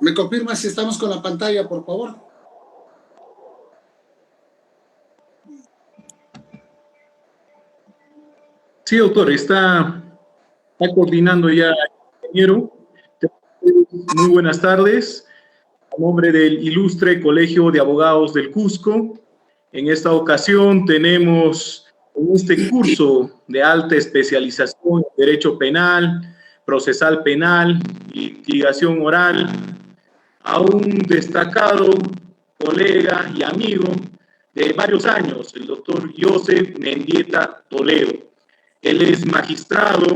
¿Me confirma si estamos con la pantalla, por favor? Sí, doctor, está coordinando ya el ingeniero. Muy buenas tardes. A nombre del Ilustre Colegio de Abogados del Cusco, en esta ocasión tenemos en este curso de alta especialización en Derecho Penal, Procesal Penal y Litigación Oral a un destacado colega y amigo de varios años, el doctor Joseph Mendieta Toledo. Él es magistrado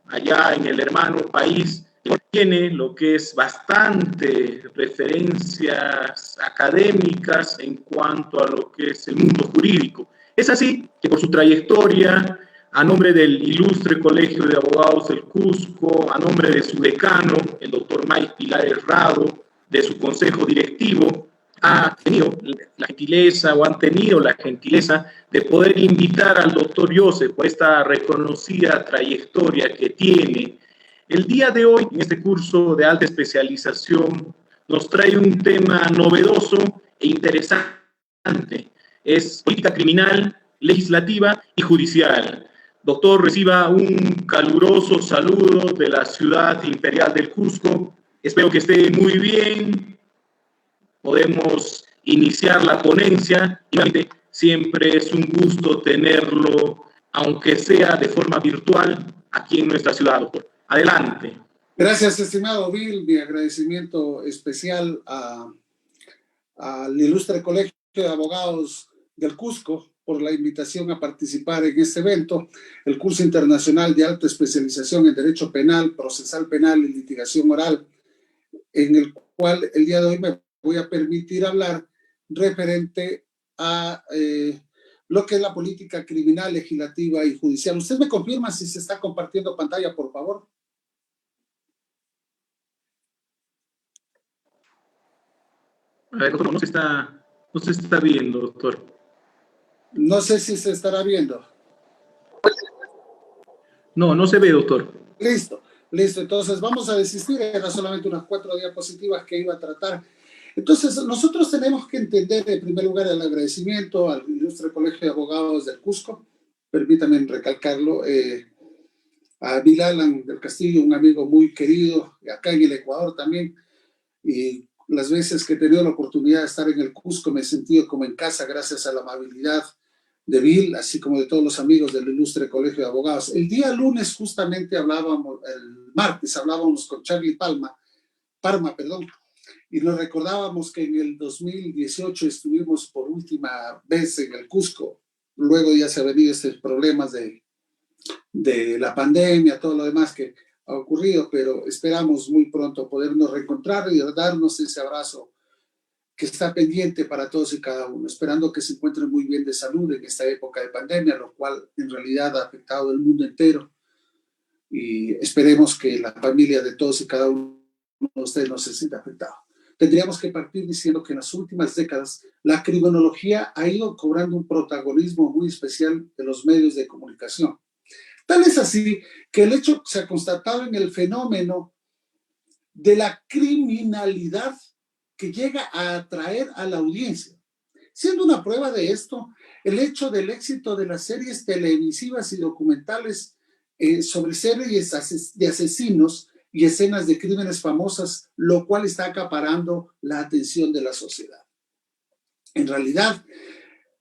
allá en el hermano país, tiene lo que es bastante referencias académicas en cuanto a lo que es el mundo jurídico. Es así que por su trayectoria, a nombre del Ilustre Colegio de Abogados del Cusco, a nombre de su decano, el doctor Mike Pilar Herrado, de su consejo directivo, ha tenido la gentileza o han tenido la gentileza de poder invitar al doctor Joseph por esta reconocida trayectoria que tiene. El día de hoy, en este curso de alta especialización, nos trae un tema novedoso e interesante. Es política criminal, legislativa y judicial. Doctor, reciba un caluroso saludo de la ciudad imperial del Cusco. Espero que esté muy bien. Podemos iniciar la ponencia. Y siempre es un gusto tenerlo, aunque sea de forma virtual, aquí en nuestra ciudad, doctor. Adelante. Gracias, estimado Bill. Mi agradecimiento especial al Ilustre Colegio de Abogados del Cusco por la invitación a participar en este evento, el curso internacional de alta especialización en Derecho Penal, Procesal Penal y Litigación Oral, en el cual el día de hoy me voy a permitir hablar referente a lo que es la política criminal, legislativa y judicial. ¿Usted me confirma si se está compartiendo pantalla, por favor? A ver, doctor, no se está viendo, doctor. No sé si se estará viendo. No, no se ve, doctor. Listo, listo. Entonces vamos a desistir. Era solamente unas 4 diapositivas que iba a tratar. Entonces, nosotros tenemos que entender, en primer lugar, el agradecimiento al Ilustre Colegio de Abogados del Cusco. Permítame recalcarlo. A Bill Alan del Castillo, un amigo muy querido, acá en el Ecuador también. Y las veces que he tenido la oportunidad de estar en el Cusco me he sentido como en casa gracias a la amabilidad de Bill, así como de todos los amigos del Ilustre Colegio de Abogados. El día lunes justamente el martes hablábamos con Charlie Parma, y nos recordábamos que en el 2018 estuvimos por última vez en el Cusco. Luego ya se han venido estos problemas de la pandemia, todo lo demás que ha ocurrido, pero esperamos muy pronto podernos reencontrar y darnos ese abrazo que está pendiente para todos y cada uno, esperando que se encuentren muy bien de salud en esta época de pandemia, lo cual en realidad ha afectado el mundo entero, y esperemos que la familia de todos y cada uno de ustedes no se sienta afectado. Tendríamos que partir diciendo que en las últimas décadas la criminología ha ido cobrando un protagonismo muy especial de los medios de comunicación. Tal es así que el hecho se ha constatado en el fenómeno de la criminalidad que llega a atraer a la audiencia. Siendo una prueba de esto, el hecho del éxito de las series televisivas y documentales sobre series de asesinos y escenas de crímenes famosas, lo cual está acaparando la atención de la sociedad. En realidad,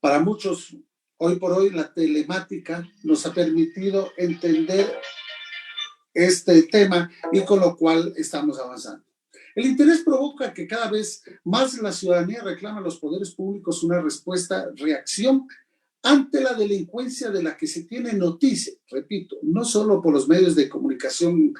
para muchos, hoy por hoy, la telemática nos ha permitido entender este tema y con lo cual estamos avanzando. El interés provoca que cada vez más la ciudadanía reclama a los poderes públicos una reacción ante la delincuencia de la que se tiene noticia, repito, no solo por los medios de comunicación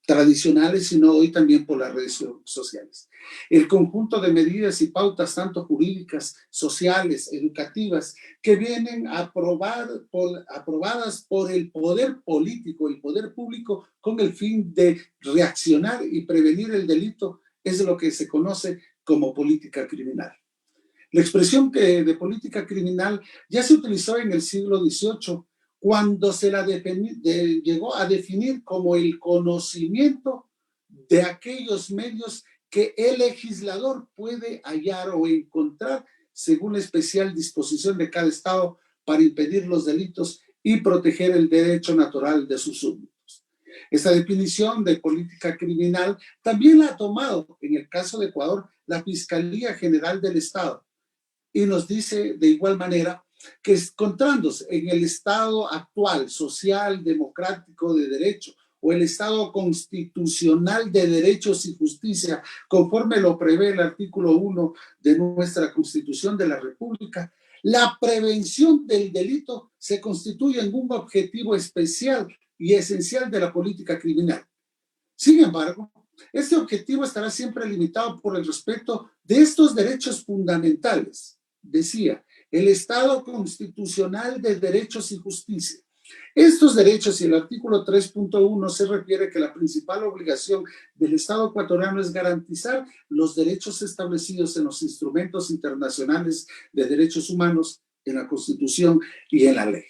tradicionales, sino hoy también por las redes sociales. El conjunto de medidas y pautas, tanto jurídicas, sociales, educativas, que vienen aprobadas por el poder político, el poder público, con el fin de reaccionar y prevenir el delito, es lo que se conoce como política criminal. La expresión de política criminal ya se utilizó en el siglo XVIII, cuando se la llegó a definir como el conocimiento de aquellos medios que el legislador puede hallar o encontrar según la especial disposición de cada Estado para impedir los delitos y proteger el derecho natural de sus súbditos. Esta definición de política criminal también la ha tomado, en el caso de Ecuador, la Fiscalía General del Estado, y nos dice de igual manera que encontrándose en el Estado actual, social, democrático, de derecho, o el Estado constitucional de derechos y justicia, conforme lo prevé el artículo 1 de nuestra Constitución de la República, la prevención del delito se constituye en un objetivo especial y esencial de la política criminal. Sin embargo, este objetivo estará siempre limitado por el respeto de estos derechos fundamentales. Decía, el Estado constitucional de derechos y justicia. Estos derechos, y el artículo 3.1 se refiere que la principal obligación del Estado ecuatoriano es garantizar los derechos establecidos en los instrumentos internacionales de derechos humanos, en la Constitución y en la ley.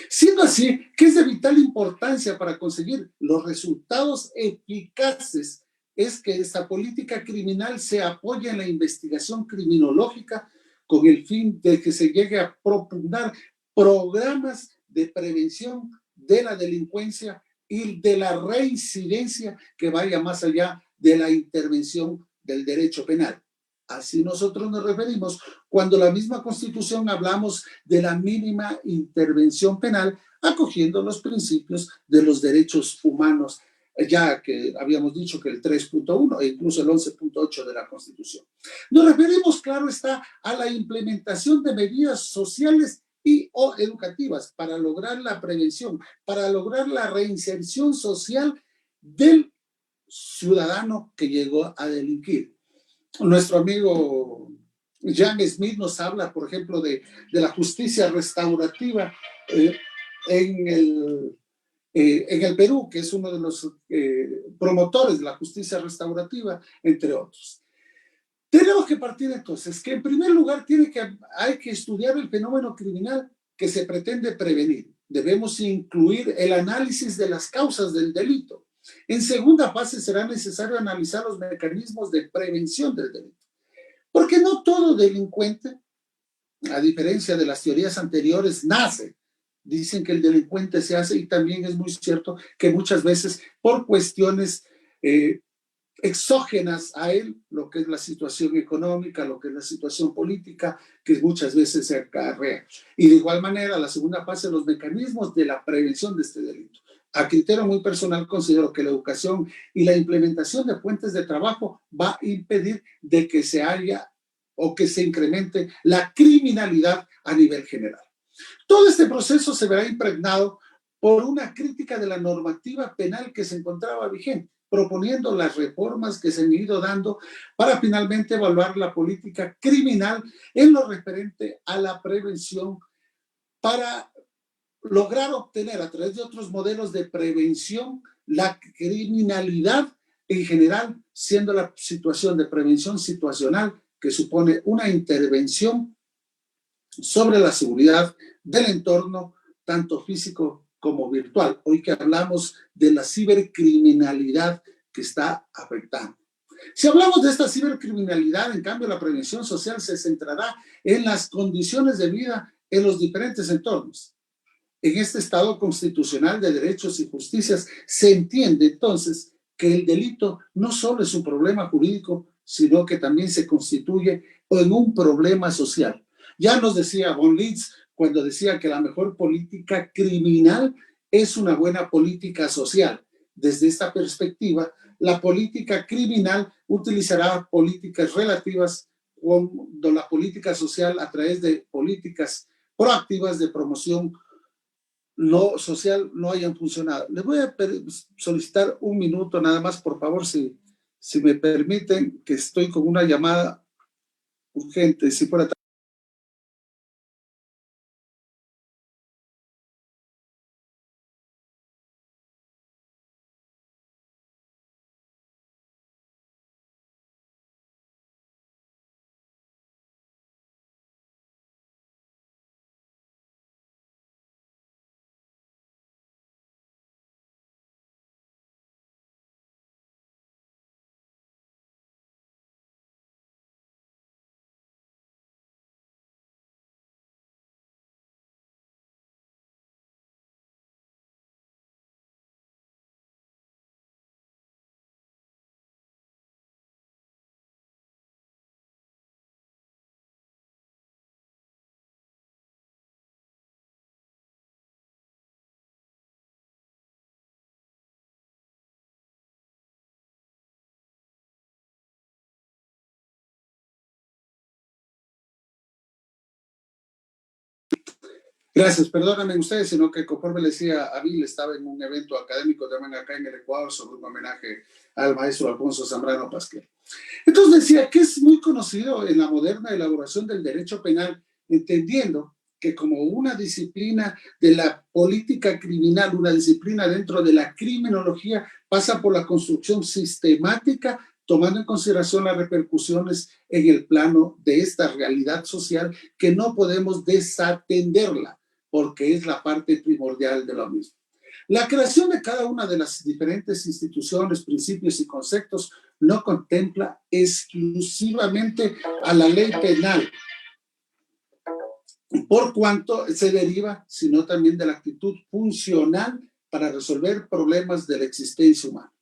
Siendo así, que es de vital importancia para conseguir los resultados eficaces, es que esta política criminal se apoye en la investigación criminológica con el fin de que se llegue a propugnar programas de prevención de la delincuencia y de la reincidencia que vaya más allá de la intervención del derecho penal. Así nosotros nos referimos cuando la misma Constitución hablamos de la mínima intervención penal, acogiendo los principios de los derechos humanos, ya que habíamos dicho que el 3.1 e incluso el 11.8 de la Constitución. Nos referimos, claro está, a la implementación de medidas sociales y o educativas para lograr la prevención, para lograr la reinserción social del ciudadano que llegó a delinquir. Nuestro amigo Jan Smith nos habla, por ejemplo, de la justicia restaurativa en el Perú, que es uno de los promotores de la justicia restaurativa, entre otros. Tenemos que partir entonces que en primer lugar hay que estudiar el fenómeno criminal que se pretende prevenir. Debemos incluir el análisis de las causas del delito. En segunda fase será necesario analizar los mecanismos de prevención del delito. Porque no todo delincuente, a diferencia de las teorías anteriores, nace. Dicen que el delincuente se hace, y también es muy cierto que muchas veces por cuestiones exógenas a él, lo que es la situación económica, lo que es la situación política, que muchas veces se acarrea. Y de igual manera, la segunda fase, los mecanismos de la prevención de este delito. A criterio muy personal, considero que la educación y la implementación de fuentes de trabajo va a impedir de que se haya o que se incremente la criminalidad a nivel general. Todo este proceso se verá impregnado por una crítica de la normativa penal que se encontraba vigente, proponiendo las reformas que se han ido dando para finalmente evaluar la política criminal en lo referente a la prevención para lograr obtener a través de otros modelos de prevención la criminalidad en general, siendo la situación de prevención situacional que supone una intervención sobre la seguridad del entorno, tanto físico como virtual. Hoy que hablamos de la cibercriminalidad que está afectando. Si hablamos de esta cibercriminalidad, en cambio, la prevención social se centrará en las condiciones de vida en los diferentes entornos. En este Estado constitucional de derechos y justicias se entiende entonces que el delito no solo es un problema jurídico, sino que también se constituye en un problema social. Ya nos decía von Litz cuando decía que la mejor política criminal es una buena política social. Desde esta perspectiva, la política criminal utilizará políticas relativas cuando la política social a través de políticas proactivas de promoción no social no hayan funcionado. Les voy a solicitar un minuto nada más, por favor, si me permiten, que estoy con una llamada urgente, si fuera Gracias, perdóname ustedes, sino que conforme le decía, Avil estaba en un evento académico también acá en el Ecuador sobre un homenaje al maestro Alfonso Zambrano Pasquel. Entonces decía que es muy conocido en la moderna elaboración del derecho penal, entendiendo que como una disciplina de la política criminal, una disciplina dentro de la criminología, pasa por la construcción sistemática, tomando en consideración las repercusiones en el plano de esta realidad social que no podemos desatenderla, porque es la parte primordial de lo mismo. La creación de cada una de las diferentes instituciones, principios y conceptos no contempla exclusivamente a la ley penal, por cuanto se deriva, sino también de la actitud funcional para resolver problemas de la existencia humana.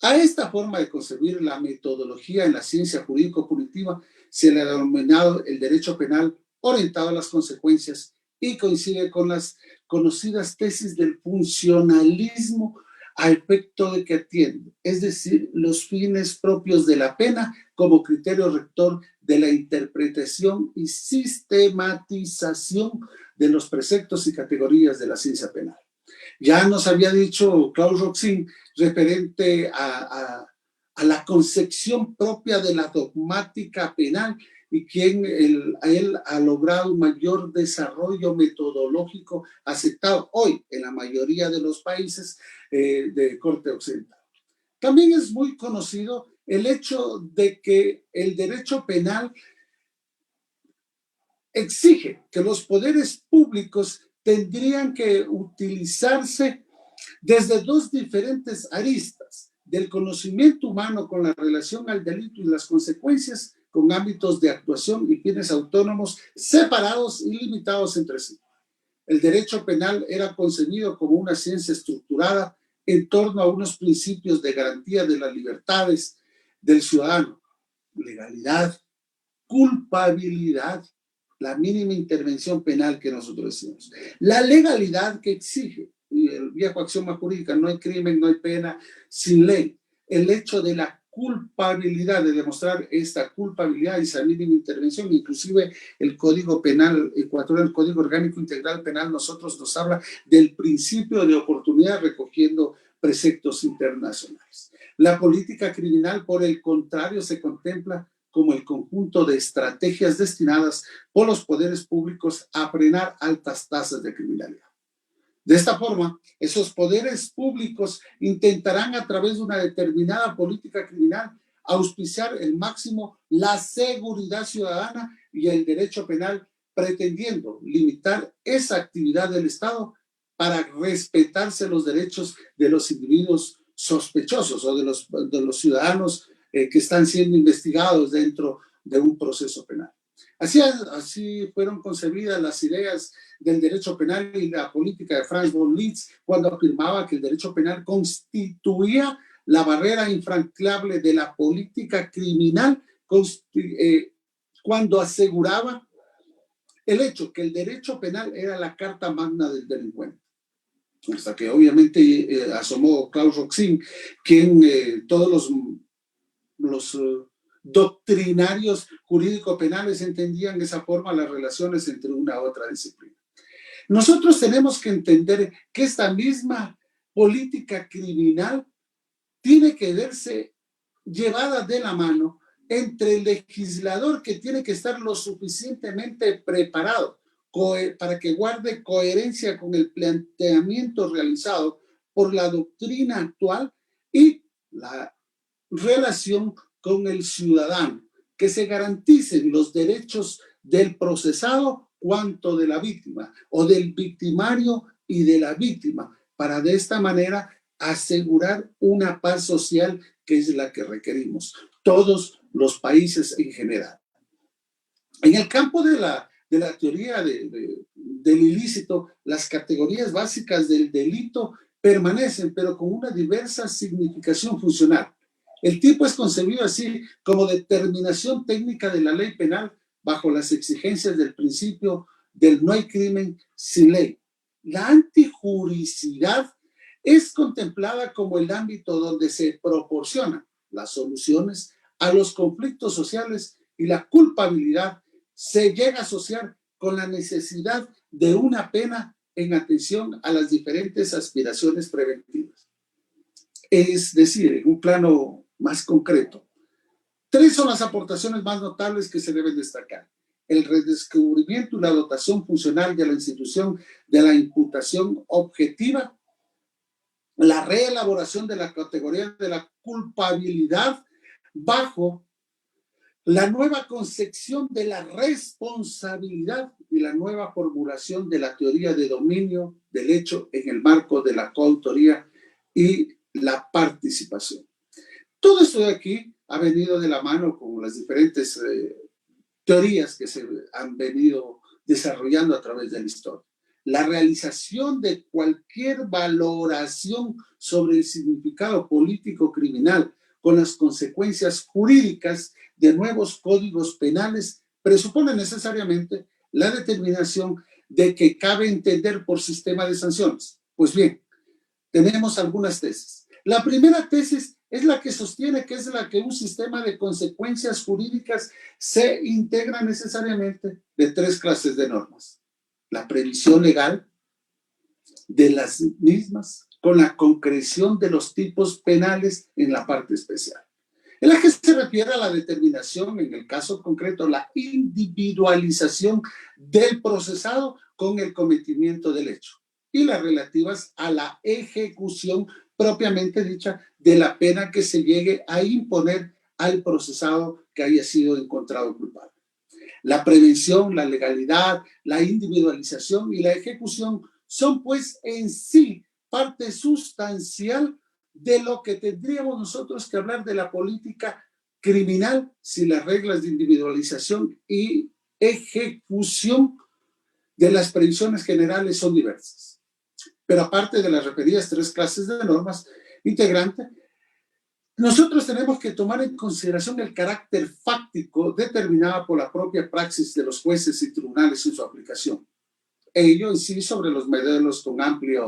A esta forma de concebir la metodología en la ciencia jurídico-punitiva se le ha denominado el derecho penal orientado a las consecuencias y coincide con las conocidas tesis del funcionalismo a efecto de que atiende, es decir, los fines propios de la pena como criterio rector de la interpretación y sistematización de los preceptos y categorías de la ciencia penal. Ya nos había dicho Klaus Roxin referente a la concepción propia de la dogmática penal y quien él ha logrado un mayor desarrollo metodológico aceptado hoy en la mayoría de los países de corte occidental. También es muy conocido el hecho de que el derecho penal exige que los poderes públicos tendrían que utilizarse desde dos diferentes aristas, del conocimiento humano con la relación al delito y las consecuencias, con ámbitos de actuación y fines autónomos separados y limitados entre sí. El derecho penal era concebido como una ciencia estructurada en torno a unos principios de garantía de las libertades del ciudadano, legalidad, culpabilidad, la mínima intervención penal que nosotros decimos, la legalidad que exige, y el viejo axioma jurídica, no hay crimen, no hay pena sin ley, el hecho de la culpabilidad, de demostrar esta culpabilidad y esa mínima intervención, inclusive el Código Penal ecuatoriano, el Código Orgánico Integral Penal, nosotros nos habla del principio de oportunidad recogiendo preceptos internacionales. La política criminal, por el contrario, se contempla como el conjunto de estrategias destinadas por los poderes públicos a frenar altas tasas de criminalidad. De esta forma, esos poderes públicos intentarán a través de una determinada política criminal auspiciar el máximo la seguridad ciudadana y el derecho penal, pretendiendo limitar esa actividad del Estado para respetarse los derechos de los individuos sospechosos o de los ciudadanos que están siendo investigados dentro de un proceso penal. Así fueron concebidas las ideas del derecho penal y la política de Franz von Liszt cuando afirmaba que el derecho penal constituía la barrera infranqueable de la política criminal, cuando aseguraba el hecho que el derecho penal era la carta magna del delincuente. Hasta que obviamente asomó Klaus Roxin, quien todos los doctrinarios jurídico-penales entendían de esa forma las relaciones entre una u otra disciplina. Nosotros tenemos que entender que esta misma política criminal tiene que verse llevada de la mano entre el legislador, que tiene que estar lo suficientemente preparado para que guarde coherencia con el planteamiento realizado por la doctrina actual, y la relación con el ciudadano, que se garanticen los derechos del procesado cuanto de la víctima, o del victimario y de la víctima, para de esta manera asegurar una paz social que es la que requerimos todos los países en general. En el campo de la teoría del ilícito, las categorías básicas del delito permanecen, pero con una diversa significación funcional. El tipo es concebido así como determinación técnica de la ley penal bajo las exigencias del principio del no hay crimen sin ley. La antijuricidad es contemplada como el ámbito donde se proporcionan las soluciones a los conflictos sociales, y la culpabilidad se llega a asociar con la necesidad de una pena en atención a las diferentes aspiraciones preventivas. Es decir, en un plano más concreto, 3 son las aportaciones más notables que se deben destacar: el redescubrimiento y la dotación funcional de la institución de la imputación objetiva, la reelaboración de la categoría de la culpabilidad bajo la nueva concepción de la responsabilidad y la nueva formulación de la teoría de dominio del hecho en el marco de la coautoría y la participación. Todo esto de aquí ha venido de la mano con las diferentes teorías que se han venido desarrollando a través de la historia. La realización de cualquier valoración sobre el significado político criminal con las consecuencias jurídicas de nuevos códigos penales presupone necesariamente la determinación de que cabe entender por sistema de sanciones. Pues bien, tenemos algunas tesis. La primera tesis es la que sostiene que es la que un sistema de consecuencias jurídicas se integra necesariamente de 3 clases de normas: la previsión legal de las mismas con la concreción de los tipos penales en la parte especial, en la que se refiere a la determinación, en el caso concreto, la individualización del procesado con el cometimiento del hecho, y las relativas a la ejecución propiamente dicha de la pena que se llegue a imponer al procesado que haya sido encontrado culpable. La prevención, la legalidad, la individualización y la ejecución son pues en sí parte sustancial de lo que tendríamos nosotros que hablar de la política criminal si las reglas de individualización y ejecución de las previsiones generales son diversas. Pero aparte de las referidas 3 clases de normas integrantes, nosotros tenemos que tomar en consideración el carácter fáctico determinado por la propia praxis de los jueces y tribunales en su aplicación. Ello en sí sobre los modelos con amplia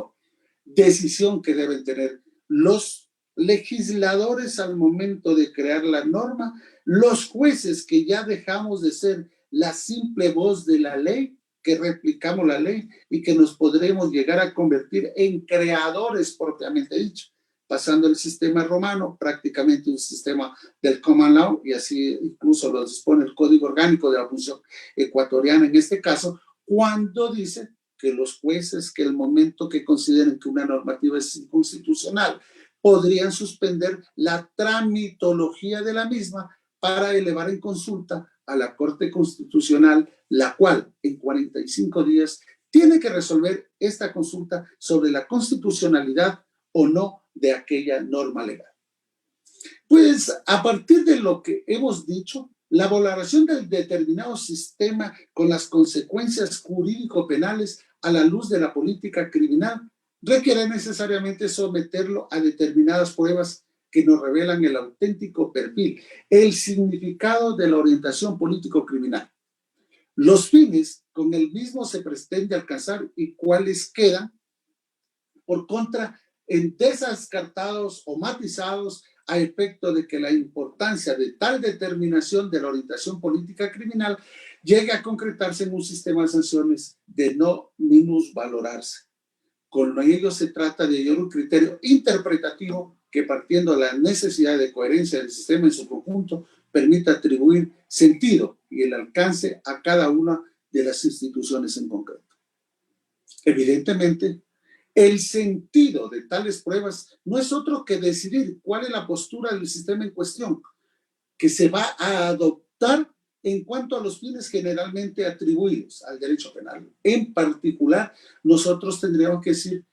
decisión que deben tener los legisladores al momento de crear la norma, los jueces que ya dejamos de ser la simple voz de la ley, que replicamos la ley y que nos podremos llegar a convertir en creadores propiamente dicho, pasando el sistema romano, prácticamente un sistema del common law, y así incluso lo dispone el Código Orgánico de la Función Ecuatoriana en este caso, cuando dice que los jueces que el momento que consideren que una normativa es inconstitucional podrían suspender la tramitología de la misma para elevar en consulta a la Corte Constitucional, la cual en 45 días tiene que resolver esta consulta sobre la constitucionalidad o no de aquella norma legal. Pues a partir de lo que hemos dicho, la valoración del determinado sistema con las consecuencias jurídico-penales a la luz de la política criminal requiere necesariamente someterlo a determinadas pruebas que nos revelan el auténtico perfil, el significado de la orientación político-criminal, los fines con el mismo se pretende alcanzar y cuáles quedan por contra en descartados o matizados a efecto de que la importancia de tal determinación de la orientación política criminal llegue a concretarse en un sistema de sanciones de no minusvalorarse. Con ello se trata de un criterio interpretativo que, partiendo de la necesidad de coherencia del sistema en su conjunto, permita atribuir sentido y el alcance a cada una de las instituciones en concreto. Evidentemente, el sentido de tales pruebas no es otro que decidir cuál es la postura del sistema en cuestión que se va a adoptar en cuanto a los fines generalmente atribuidos al derecho penal. En particular, nosotros tendríamos que decir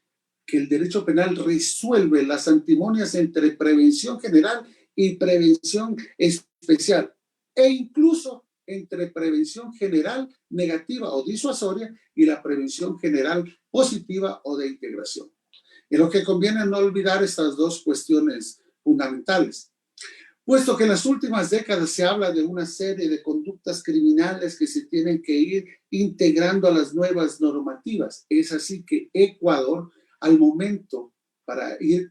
que el derecho penal resuelve las antimonias entre prevención general y prevención especial, e incluso entre prevención general negativa o disuasoria y la prevención general positiva o de integración. En lo que conviene no olvidar estas 2 cuestiones fundamentales, puesto que en las últimas décadas se habla de una serie de conductas criminales que se tienen que ir integrando a las nuevas normativas. Es así que Ecuador, al momento, para ir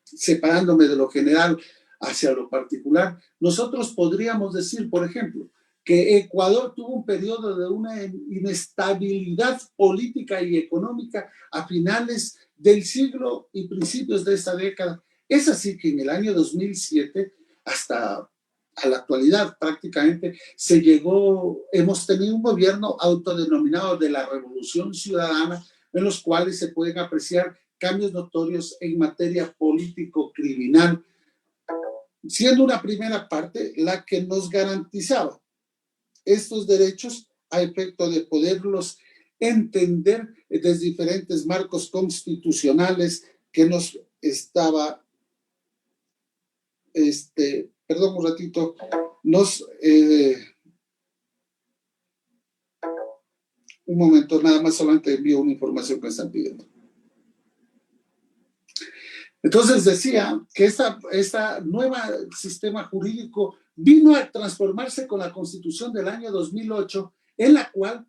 separándome de lo general hacia lo particular, nosotros podríamos decir, por ejemplo, que Ecuador tuvo un periodo de una inestabilidad política y económica a finales del siglo y principios de esta década. Es así que en el año 2007 hasta a la actualidad prácticamente hemos tenido un gobierno autodenominado de la Revolución Ciudadana, en los cuales se pueden apreciar cambios notorios en materia político-criminal, siendo una primera parte la que nos garantizaba estos derechos a efecto de poderlos entender desde diferentes marcos constitucionales que nos estaba, perdón un ratito, un momento, nada más solamente envío una información que me están pidiendo. Entonces decía que esta nueva sistema jurídico vino a transformarse con la Constitución del año 2008, en la cual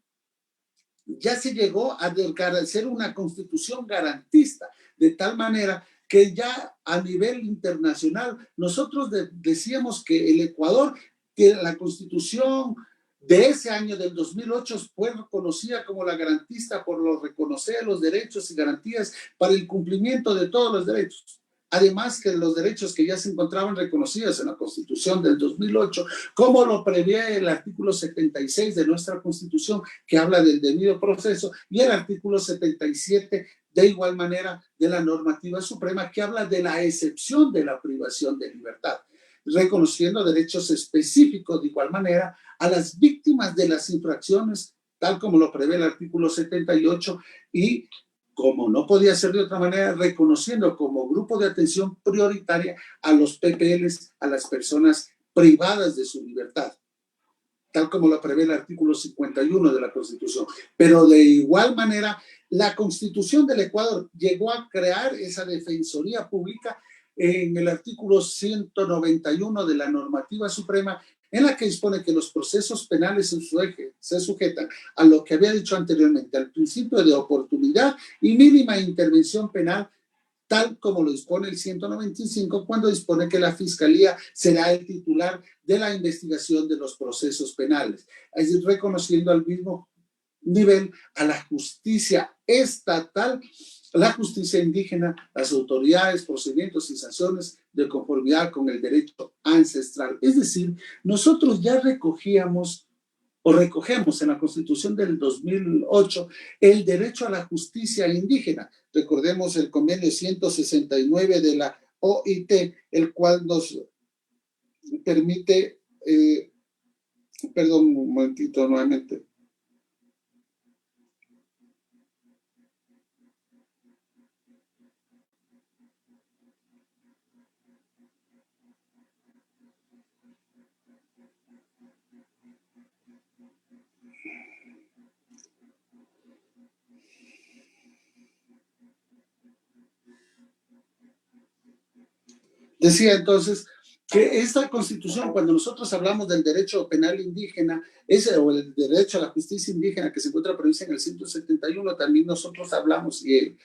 ya se llegó a ser una Constitución garantista, de tal manera que ya a nivel internacional nosotros decíamos que el Ecuador, que la Constitución de ese año del 2008 fue reconocida como la garantista por reconocer los derechos y garantías para el cumplimiento de todos los derechos. Además que los derechos que ya se encontraban reconocidos en la Constitución del 2008, como lo prevé el artículo 76 de nuestra Constitución, que habla del debido proceso, y el artículo 77 de igual manera de la normativa suprema, que habla de la excepción de la privación de libertad, reconociendo derechos específicos de igual manera a las víctimas de las infracciones, tal como lo prevé el artículo 78, y como no podía ser de otra manera, reconociendo como grupo de atención prioritaria a los PPLs, a las personas privadas de su libertad, tal como lo prevé el artículo 51 de la Constitución. Pero de igual manera, la Constitución del Ecuador llegó a crear esa defensoría pública en el artículo 191 de la normativa suprema, en la que dispone que los procesos penales se sujetan a lo que había dicho anteriormente, al principio de oportunidad y mínima intervención penal, tal como lo dispone el 195, cuando dispone que la Fiscalía será el titular de la investigación de los procesos penales, es decir, reconociendo al mismo nivel a la justicia estatal, la justicia indígena, las autoridades, procedimientos y sanciones de conformidad con el derecho ancestral. Es decir, nosotros ya recogemos en la Constitución del 2008 el derecho a la justicia indígena. Recordemos el convenio 169 de la OIT, el cual nos permite, perdón un momentito nuevamente. Decía entonces que esta Constitución, cuando nosotros hablamos del derecho penal indígena, o el derecho a la justicia indígena que se encuentra previsto en el 171, también nosotros hablamos que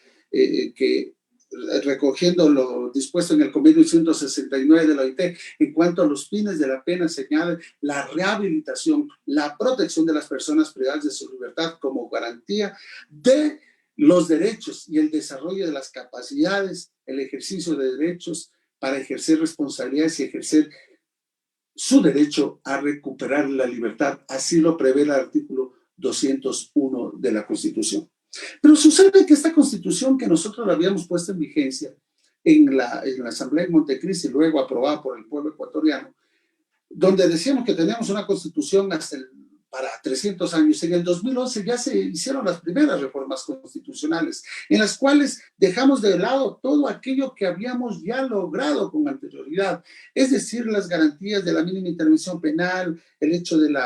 recogiendo lo dispuesto en el convenio 169 de la OIT, en cuanto a los fines de la pena, se añade la rehabilitación, la protección de las personas privadas de su libertad como garantía de los derechos y el desarrollo de las capacidades, el ejercicio de derechos para ejercer responsabilidades y ejercer su derecho a recuperar la libertad. Así lo prevé el artículo 201 de la Constitución. Pero sucede que esta Constitución que nosotros la habíamos puesto en vigencia en la Asamblea de Montecristi y luego aprobada por el pueblo ecuatoriano, donde decíamos que teníamos una Constitución para 300 años. En el 2011 ya se hicieron las primeras reformas constitucionales, en las cuales dejamos de lado todo aquello que habíamos ya logrado con anterioridad, es decir, las garantías de la mínima intervención penal, el hecho del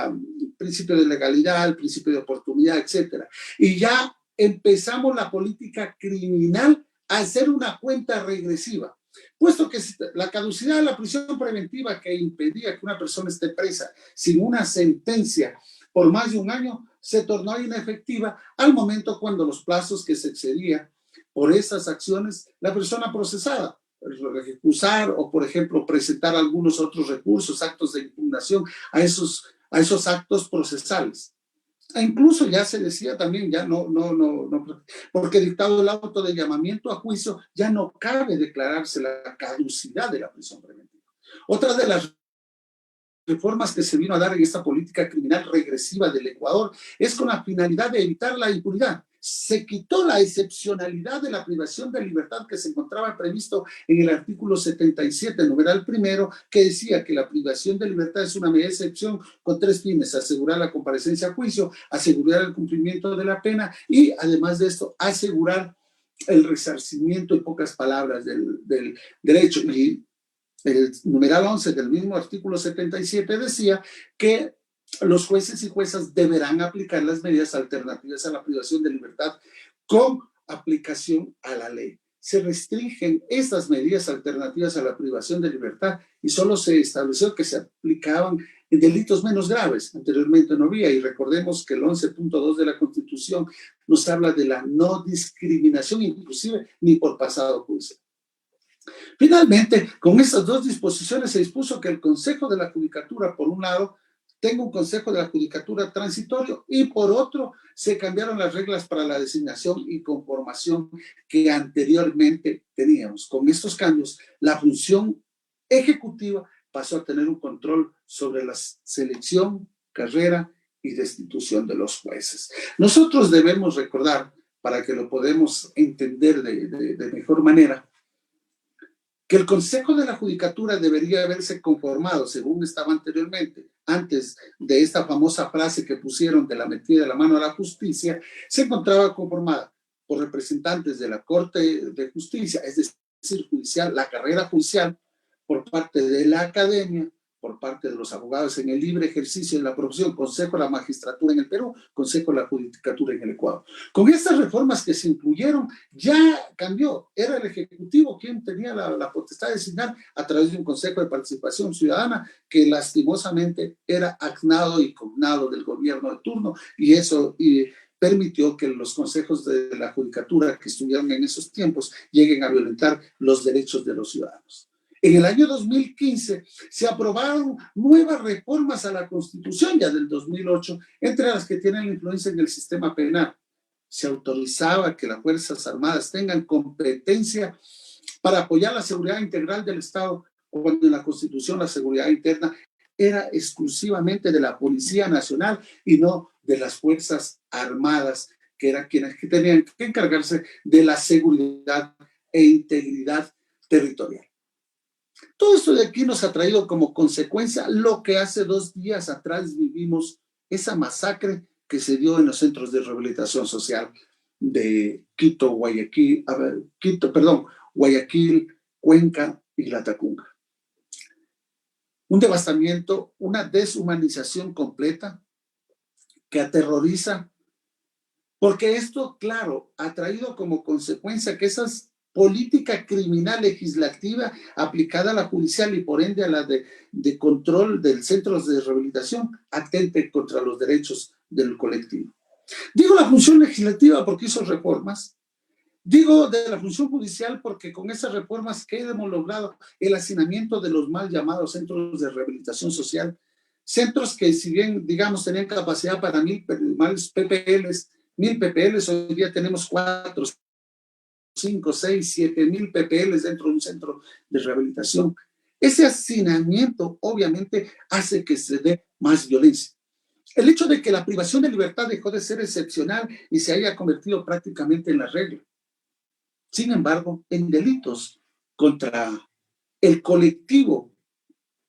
principio de legalidad, el principio de oportunidad, etcétera. Y ya empezamos la política criminal a hacer una cuenta regresiva, puesto que la caducidad de la prisión preventiva que impedía que una persona esté presa sin una sentencia por más de un año se tornó inefectiva al momento cuando los plazos que se excedían por esas acciones, la persona procesada, recusar o, por ejemplo, presentar algunos otros recursos, actos de impugnación a esos a esos actos procesales. E incluso ya se decía también, ya no, porque dictado el auto de llamamiento a juicio, ya no cabe declararse la caducidad de la prisión preventiva. Otra de las reformas que se vino a dar en esta política criminal regresiva del Ecuador es con la finalidad de evitar la impunidad. Se quitó la excepcionalidad de la privación de libertad que se encontraba previsto en el artículo 77, numeral primero, que decía que la privación de libertad es una medida de excepción con tres fines: asegurar la comparecencia a juicio, asegurar el cumplimiento de la pena y, además de esto, asegurar el resarcimiento, en pocas palabras, del derecho. Y el numeral 11 del mismo artículo 77 decía que los jueces y juezas deberán aplicar las medidas alternativas a la privación de libertad con aplicación a la ley. Se restringen estas medidas alternativas a la privación de libertad y solo se estableció que se aplicaban en delitos menos graves. Anteriormente no había, y recordemos que el 11.2 de la Constitución nos habla de la no discriminación, inclusive ni por pasado judicial. Finalmente, con estas dos disposiciones se dispuso que el Consejo de la Judicatura, por un lado, tenga un Consejo de la Judicatura transitorio y por otro, se cambiaron las reglas para la designación y conformación que anteriormente teníamos. Con estos cambios, la función ejecutiva pasó a tener un control sobre la selección, carrera y destitución de los jueces. Nosotros debemos recordar, para que lo podamos entender de mejor manera, que el Consejo de la Judicatura debería haberse conformado, según estaba anteriormente, antes de esta famosa frase que pusieron de la metida de la mano a la justicia, se encontraba conformada por representantes de la Corte de Justicia, es decir, judicial, la carrera judicial, por parte de la academia, por parte de los abogados en el libre ejercicio de la profesión, Consejo de la Magistratura en el Perú, Consejo de la Judicatura en el Ecuador. Con estas reformas que se incluyeron, ya cambió. Era el Ejecutivo quien tenía la potestad de designar a través de un Consejo de Participación Ciudadana que lastimosamente era agnado y cognado del gobierno de turno, y eso permitió que los consejos de la Judicatura que estuvieron en esos tiempos lleguen a violentar los derechos de los ciudadanos. En el año 2015 se aprobaron nuevas reformas a la Constitución, ya del 2008, entre las que tienen influencia en el sistema penal. Se autorizaba que las Fuerzas Armadas tengan competencia para apoyar la seguridad integral del Estado, cuando en la Constitución la seguridad interna era exclusivamente de la Policía Nacional y no de las Fuerzas Armadas, que eran quienes tenían que encargarse de la seguridad e integridad territorial. Todo esto de aquí nos ha traído como consecuencia lo que hace 2 días atrás vivimos, esa masacre que se dio en los centros de rehabilitación social de Guayaquil, Cuenca y Latacunga. Un devastamiento, una deshumanización completa que aterroriza, porque esto, claro, ha traído como consecuencia que esas política criminal legislativa aplicada a la judicial y por ende a la de control de centros de rehabilitación atente contra los derechos del colectivo. Digo la función legislativa porque hizo reformas, digo de la función judicial porque con esas reformas que hemos logrado el hacinamiento de los mal llamados centros de rehabilitación social, centros que si bien digamos tenían capacidad para 1,000 PPLs, hoy día tenemos 4, 5, 6, 7,000 PPLs dentro de un centro de rehabilitación. Ese hacinamiento obviamente hace que se dé más violencia. El hecho de que la privación de libertad dejó de ser excepcional y se haya convertido prácticamente en la regla. Sin embargo, en delitos contra el colectivo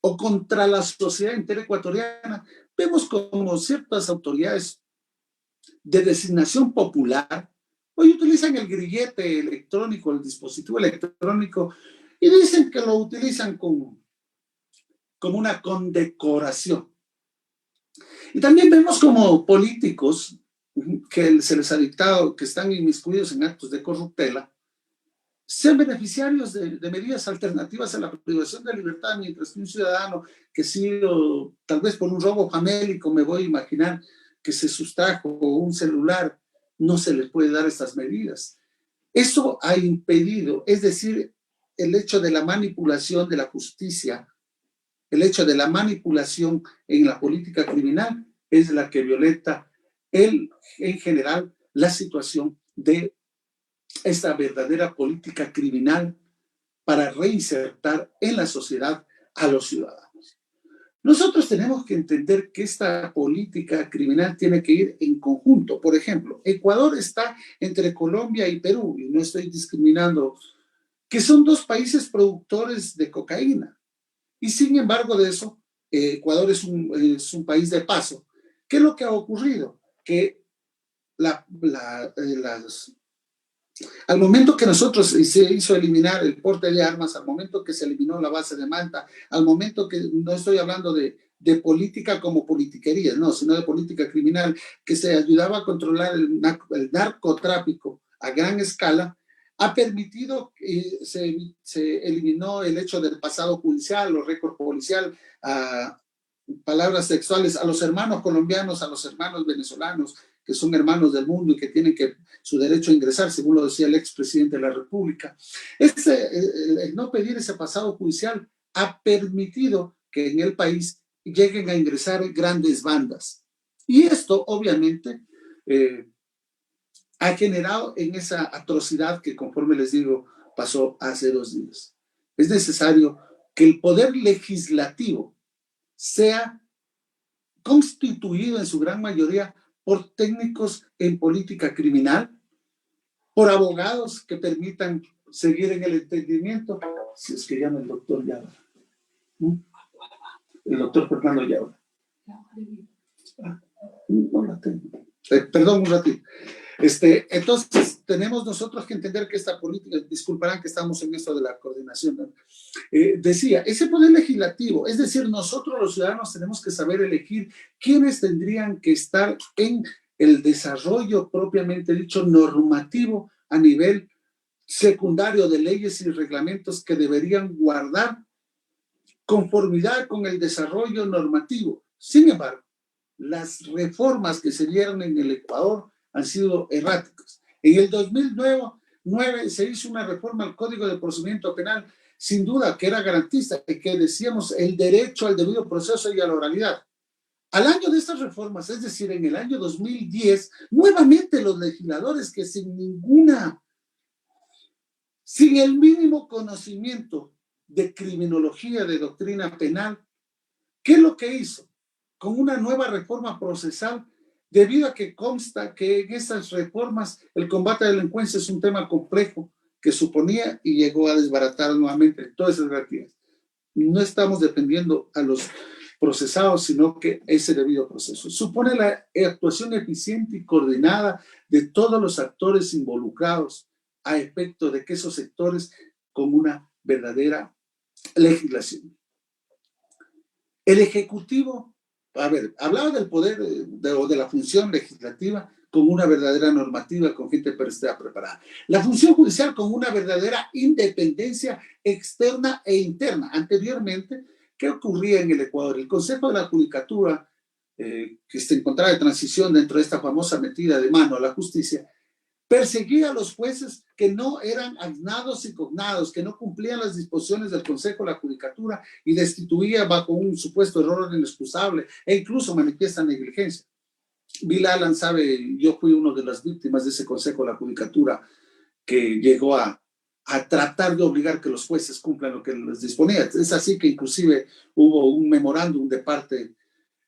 o contra la sociedad entera ecuatoriana, vemos como ciertas autoridades de designación popular hoy utilizan el grillete electrónico, el dispositivo electrónico, y dicen que lo utilizan como una condecoración. Y también vemos como políticos que se les ha dictado que están inmiscuidos en actos de corruptela, sean beneficiarios de medidas alternativas a la privación de libertad, mientras que un ciudadano que sido tal vez por un robo famélico, me voy a imaginar, que se sustrajo un celular, no se le puede dar estas medidas. Eso ha impedido, es decir, el hecho de la manipulación de la justicia el hecho de la manipulación en la política criminal es la que violenta en general la situación de esta verdadera política criminal para reinsertar en la sociedad a los ciudadanos. Nosotros tenemos que entender que esta política criminal tiene que ir en conjunto. Por ejemplo, Ecuador está entre Colombia y Perú, y no estoy discriminando, que son dos países productores de cocaína. Y sin embargo de eso, Ecuador es un país de paso. ¿Qué es lo que ha ocurrido? Que al momento que nosotros se hizo eliminar el porte de armas, al momento que se eliminó la base de Manta, al momento que no estoy hablando de política como politiquería, no, sino de política criminal, que se ayudaba a controlar el narcotráfico a gran escala, ha permitido que se eliminó el hecho del pasado judicial, los récords policial, palabras sexuales a los hermanos colombianos, a los hermanos venezolanos, que son hermanos del mundo y que tienen su derecho a ingresar, según lo decía el expresidente de la República. El no pedir ese pasado judicial ha permitido que en el país lleguen a ingresar grandes bandas. Y esto, obviamente, ha generado en esa atrocidad que, conforme les digo, pasó hace 2 días. Es necesario que el poder legislativo sea constituido en su gran mayoría por técnicos en política criminal, por abogados que permitan seguir en el entendimiento, si es que llama el doctor Llava, el doctor Fernando Llava. No la tengo. Perdón, un ratito. Entonces, tenemos nosotros que entender que esta política, disculparán que estamos en esto de la coordinación, ¿no? Decía, ese poder legislativo, es decir, nosotros los ciudadanos tenemos que saber elegir quiénes tendrían que estar en el desarrollo propiamente dicho normativo a nivel secundario de leyes y reglamentos que deberían guardar conformidad con el desarrollo normativo. Sin embargo, las reformas que se dieron en el Ecuador han sido erráticas. En el 2009 se hizo una reforma al Código de Procedimiento Penal, sin duda que era garantista, que decíamos el derecho al debido proceso y a la oralidad. Al año de estas reformas, es decir, en el año 2010, nuevamente los legisladores que sin el mínimo conocimiento de criminología, de doctrina penal, ¿qué es lo que hizo? Con una nueva reforma procesal, debido a que consta que en estas reformas el combate a la delincuencia es un tema complejo que suponía y llegó a desbaratar nuevamente todas esas garantías. No estamos defendiendo a los procesados, sino que ese debido proceso supone la actuación eficiente y coordinada de todos los actores involucrados a efecto de que esos sectores con una verdadera legislación. El Ejecutivo, hablaba del poder o de la función legislativa con una verdadera normativa, con gente preparada. La función judicial con una verdadera independencia externa e interna. Anteriormente, ¿qué ocurría en el Ecuador? El Consejo de la Judicatura, que se encontraba de transición dentro de esta famosa metida de mano a la justicia, perseguía a los jueces que no eran agnados y cognados, que no cumplían las disposiciones del Consejo de la Judicatura y destituía bajo un supuesto error inexcusable e incluso manifiesta negligencia. Bill Alan sabe, yo fui uno de las víctimas de ese Consejo de la Judicatura que llegó a tratar de obligar que los jueces cumplan lo que les disponía. Es así que inclusive hubo un memorándum de parte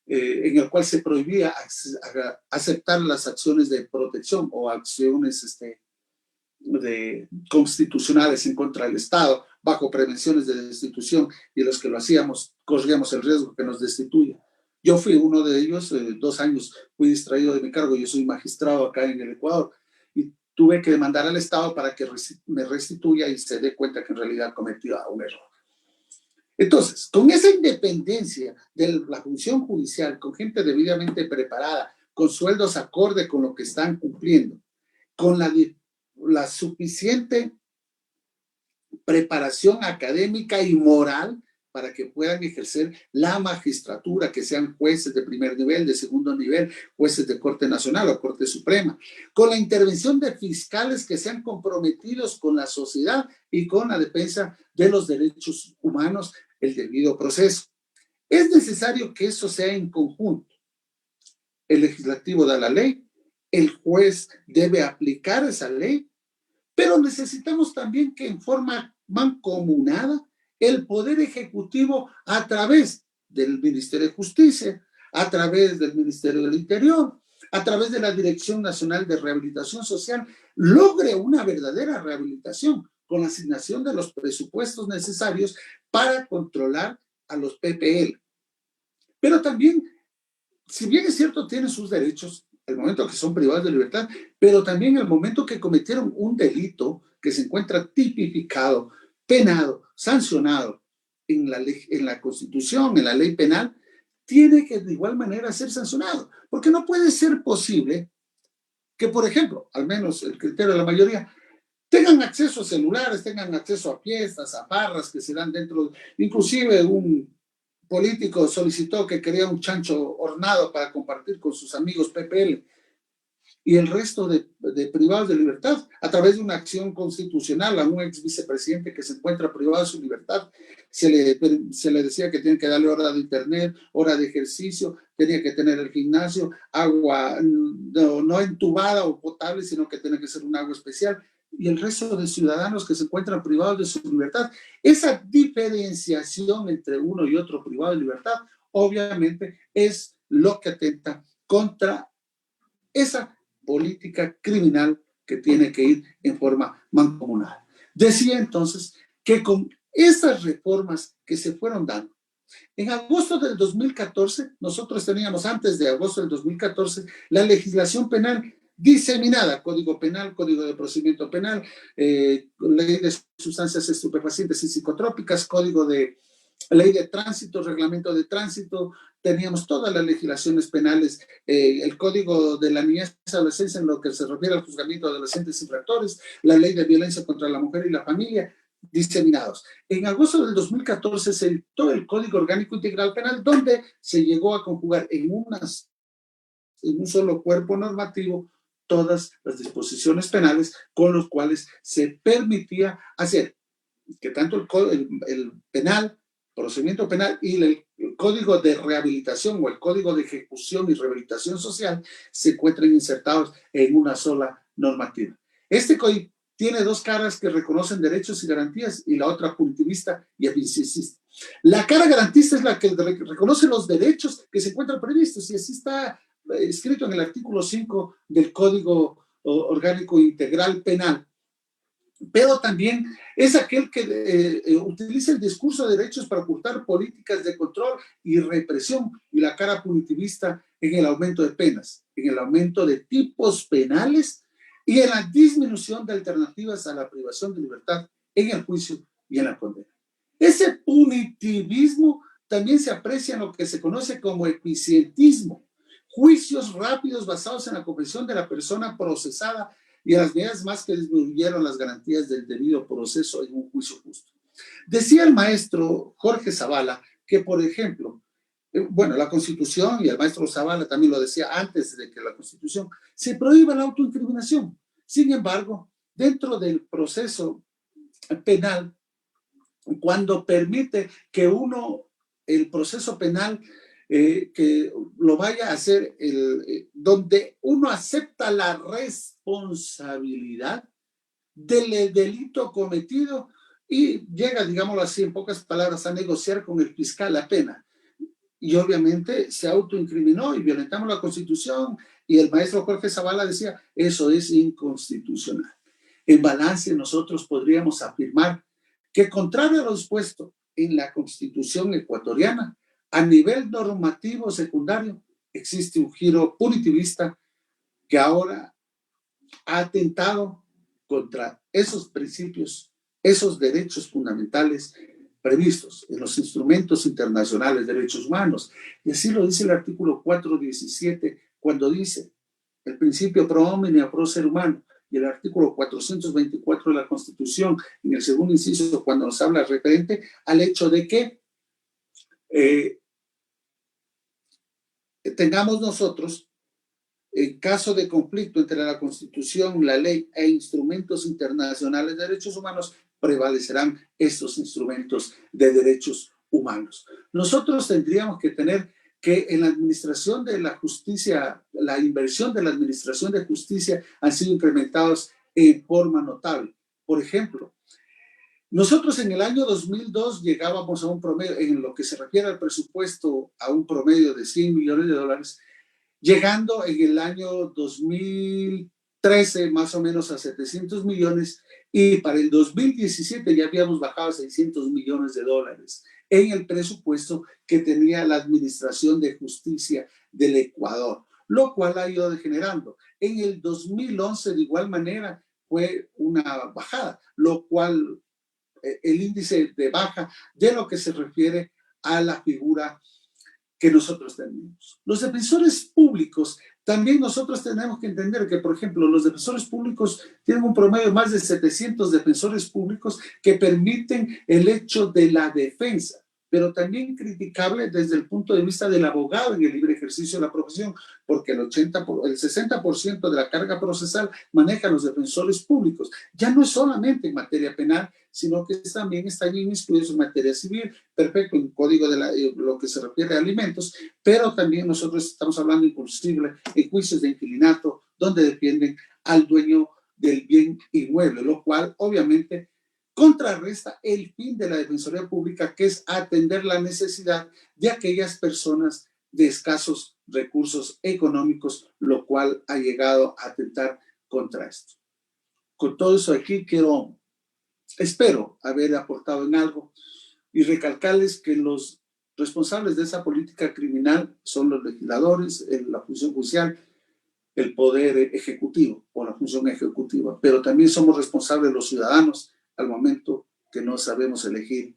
en el cual se prohibía aceptar las acciones de protección o acciones constitucionales en contra del Estado bajo prevenciones de destitución, y los que lo hacíamos corríamos el riesgo que nos destituya. Yo fui uno de ellos, 2 años fui distraído de mi cargo, yo soy magistrado acá en el Ecuador y tuve que demandar al Estado para que me restituya y se dé cuenta que en realidad cometía un error. Entonces, con esa independencia de la función judicial, con gente debidamente preparada, con sueldos acorde con lo que están cumpliendo, con la suficiente preparación académica y moral para que puedan ejercer la magistratura, que sean jueces de primer nivel, de segundo nivel, jueces de Corte Nacional o Corte Suprema, con la intervención de fiscales que sean comprometidos con la sociedad y con la defensa de los derechos humanos, el debido proceso. Es necesario que eso sea en conjunto. El legislativo da la ley, el juez debe aplicar esa ley, pero necesitamos también que en forma mancomunada el Poder Ejecutivo, a través del Ministerio de Justicia, a través del Ministerio del Interior, a través de la Dirección Nacional de Rehabilitación Social, logre una verdadera rehabilitación con la asignación de los presupuestos necesarios para controlar a los PPL. Pero también, si bien es cierto, tienen sus derechos, el momento que son privados de libertad, pero también el momento que cometieron un delito que se encuentra tipificado, penado, sancionado en la Constitución, en la ley penal, tiene que de igual manera ser sancionado. Porque no puede ser posible que, por ejemplo, al menos el criterio de la mayoría, tengan acceso a celulares, tengan acceso a fiestas, a barras que se dan dentro, inclusive un político solicitó que quería un chancho hornado para compartir con sus amigos PPL, y el resto de privados de libertad, a través de una acción constitucional a un ex vicepresidente que se encuentra privado de su libertad, se le decía que tiene que darle hora de internet, hora de ejercicio, tenía que tener el gimnasio, agua no entubada o potable, sino que tiene que ser un agua especial, y el resto de ciudadanos que se encuentran privados de su libertad. Esa diferenciación entre uno y otro privado de libertad, obviamente, es lo que atenta contra esa política criminal que tiene que ir en forma mancomunada. Decía entonces que con estas reformas que se fueron dando, en agosto del 2014, nosotros teníamos antes de agosto del 2014 la legislación penal diseminada, Código Penal, Código de Procedimiento Penal, Ley de Sustancias Estupefacientes y Psicotrópicas, Código de Ley de Tránsito, Reglamento de Tránsito, teníamos todas las legislaciones penales, el Código de la Niñez y Adolescencia en lo que se refiere al juzgamiento de adolescentes infractores, la Ley de Violencia contra la Mujer y la Familia, diseminados. En agosto del 2014 se editó el Código Orgánico Integral Penal, donde se llegó a conjugar en un solo cuerpo normativo todas las disposiciones penales con los cuales se permitía hacer que tanto el penal, procedimiento penal y el código de rehabilitación o el código de ejecución y rehabilitación social se encuentren insertados en una sola normativa. Este código tiene dos caras que reconocen derechos y garantías y la otra punitivista y eficiencista. La cara garantista es la que reconoce los derechos que se encuentran previstos y así está escrito en el artículo 5 del Código Orgánico Integral Penal. Pero también es aquel que utiliza el discurso de derechos para ocultar políticas de control y represión, y la cara punitivista en el aumento de penas, en el aumento de tipos penales y en la disminución de alternativas a la privación de libertad en el juicio y en la condena. Ese punitivismo también se aprecia en lo que se conoce como eficientismo, juicios rápidos basados en la comprensión de la persona procesada y a las medidas más que disminuyeron las garantías del debido proceso en un juicio justo. Decía el maestro Jorge Zavala que, por ejemplo, bueno, la Constitución, y el maestro Zavala también lo decía antes de que la Constitución, se prohíba la autoincriminación. Sin embargo, dentro del proceso penal, cuando permite que el proceso penal que lo vaya a hacer donde uno acepta la responsabilidad del delito cometido y llega, digámoslo así, en pocas palabras, a negociar con el fiscal la pena. Y obviamente se autoincriminó y violentamos la Constitución, y el maestro Jorge Zavala decía, eso es inconstitucional. En balance, nosotros podríamos afirmar que, contrario a lo dispuesto en la Constitución ecuatoriana, a nivel normativo secundario existe un giro punitivista que ahora ha atentado contra esos principios, esos derechos fundamentales previstos en los instrumentos internacionales de derechos humanos. Y así lo dice el artículo 417 cuando dice el principio pro homine pro ser humano, y el artículo 424 de la Constitución en el segundo inciso cuando nos habla referente al hecho de que tengamos nosotros, en caso de conflicto entre la Constitución, la ley e instrumentos internacionales de derechos humanos, prevalecerán estos instrumentos de derechos humanos. Nosotros tendríamos que tener que en la administración de la justicia, la inversión de la administración de justicia han sido incrementados en forma notable. Por ejemplo, nosotros en el año 2002 llegábamos a un promedio, en lo que se refiere al presupuesto, a un promedio de $100 millones, llegando en el año 2013 más o menos a 700 millones, y para el 2017 ya habíamos bajado a $600 millones en el presupuesto que tenía la Administración de Justicia del Ecuador, lo cual ha ido degenerando. En el 2011 de igual manera fue una bajada, lo cual el índice de baja de lo que se refiere a la figura que nosotros tenemos. Los defensores públicos, también nosotros tenemos que entender que, por ejemplo, los defensores públicos tienen un promedio de más de 700 defensores públicos que permiten el hecho de la defensa, pero también criticable desde el punto de vista del abogado en el libre ejercicio de la profesión, porque el 60% de la carga procesal manejan los defensores públicos. Ya no es solamente en materia penal, sino que también están inmiscuidos en materia civil, perfecto, en código de lo que se refiere a alimentos, pero también nosotros estamos hablando inclusive en juicios de inquilinato, donde defienden al dueño del bien inmueble, lo cual obviamente contrarresta el fin de la Defensoría Pública, que es atender la necesidad de aquellas personas de escasos recursos económicos, lo cual ha llegado a atentar contra esto. Con todo eso aquí espero haber aportado en algo y recalcarles que los responsables de esa política criminal son los legisladores, la función judicial, el poder ejecutivo o la función ejecutiva, pero también somos responsables los ciudadanos al momento que no sabemos elegir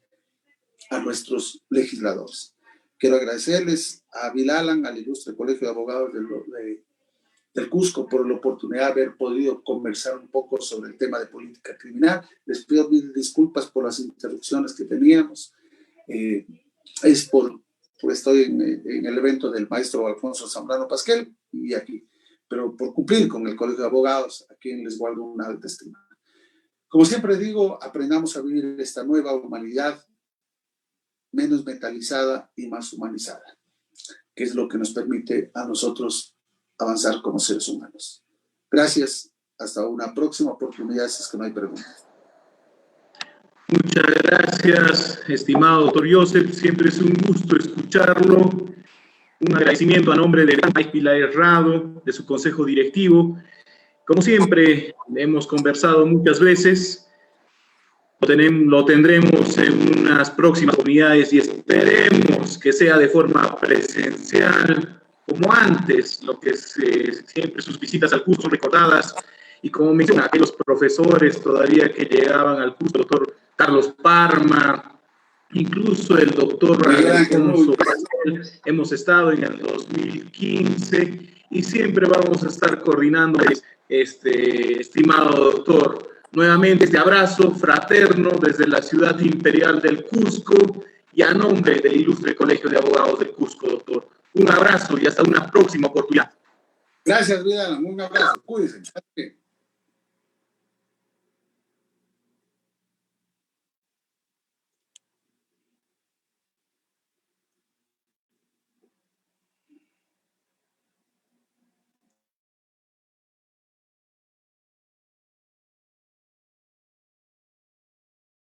a nuestros legisladores. Quiero agradecerles a Bill Alan, al ilustre Colegio de Abogados del Cusco, por la oportunidad de haber podido conversar un poco sobre el tema de política criminal. Les pido mil disculpas por las interrupciones que teníamos. Estoy en el evento del maestro Alfonso Zambrano Pasquel y aquí, pero por cumplir con el Colegio de Abogados, a quien les guardo una alta estima. Como siempre digo, aprendamos a vivir esta nueva humanidad menos mentalizada y más humanizada, que es lo que nos permite a nosotros avanzar como seres humanos. Gracias. Hasta una próxima oportunidad, si es que no hay preguntas. Muchas gracias, estimado doctor Joseph. Siempre es un gusto escucharlo. Un agradecimiento a nombre de Pilar Errado, de su consejo directivo. Como siempre, hemos conversado muchas veces, lo tendremos en unas próximas oportunidades y esperemos que sea de forma presencial, como antes, lo que siempre sus visitas al curso recordadas, y como menciona, aquellos profesores todavía que llegaban al curso, el doctor Carlos Parma, incluso el doctor Alfonso Pasquel, hemos estado en el 2015 y siempre vamos a estar coordinando. Estimado doctor, nuevamente este abrazo fraterno desde la ciudad imperial del Cusco y a nombre del ilustre Colegio de Abogados del Cusco, doctor. Un abrazo y hasta una próxima oportunidad. Gracias, Vidal. Un abrazo. Cuídense.